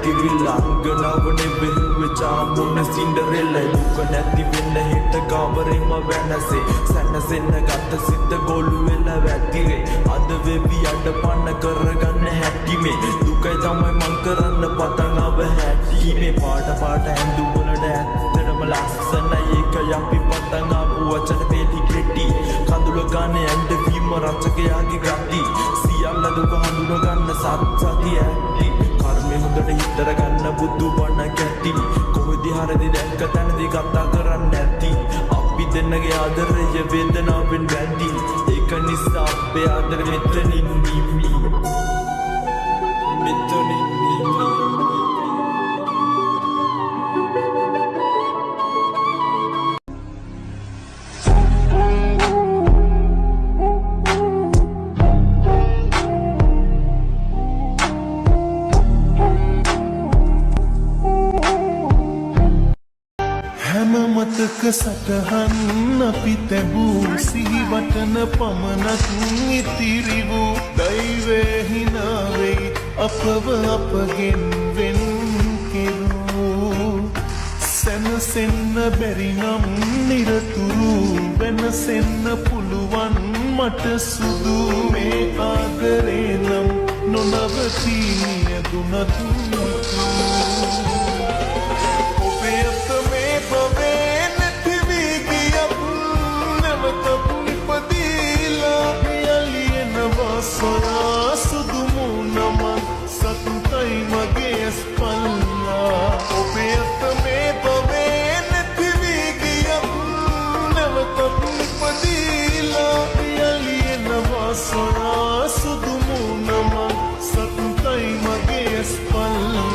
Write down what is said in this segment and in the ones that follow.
ඇතිවිල්ල අංගනාවනේ වෙරුවේ චාමුණ සින්ඩරෙල්ල දුක නැති වෙන්න හිට ගාවරෙම වෙනසේ සැනසෙන්න ගත සිත ගොළු වෙලා වැතිරේ අද වෙවි අඩ පන්න කරගන්න හැටිමේ දුකයි තමයි මං කරන්න පතන් ආව හැටිමේ පාට පාට ඇඳුම් වලට ඇත්තටම ලස්සනයි ඒක යපි පතන් ආපු වචන වේලි කෙටි කඳුල ගානේ ඇඬ වීම රචකයාගේ ගති සියල්ල දුක හඳුන ගන්න සත්සති ඇති කර්මය හොඳට හිතර ගන්න බුදු බණ කැටි කොහෙද හරිද දැක්ක තැනදී කතා කරන්න නැති අපි දෙන්නගේ ආදරය වේදනාවෙන් වැඳි ඒක නිසා අපේ ආදර මෙතනින් නිවි මෙතනින් නිවි මතක සටහන් අපි තැබූ සිහිවටන පමණක් ඉතිරි වූ දෛවය හිනාවෙයි අපව අපගෙන් වෙන් කෙරූ සැනසෙන්න බැරි නම් නිරතුරු වෙනසෙන්න පුළුවන් මට සුදු මේ ආදරේ නම් නොනවතී දුනත් Sona sudumu naman satay mag-es pala Obeat me paven tivigiyam Navatap padila Yalien na sona sudumu naman satay mag-es pala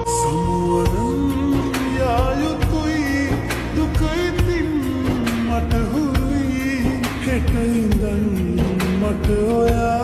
Samuwaran yayutuy dukay මට හුරුයි හෙට ඉඳන් මට ඔයා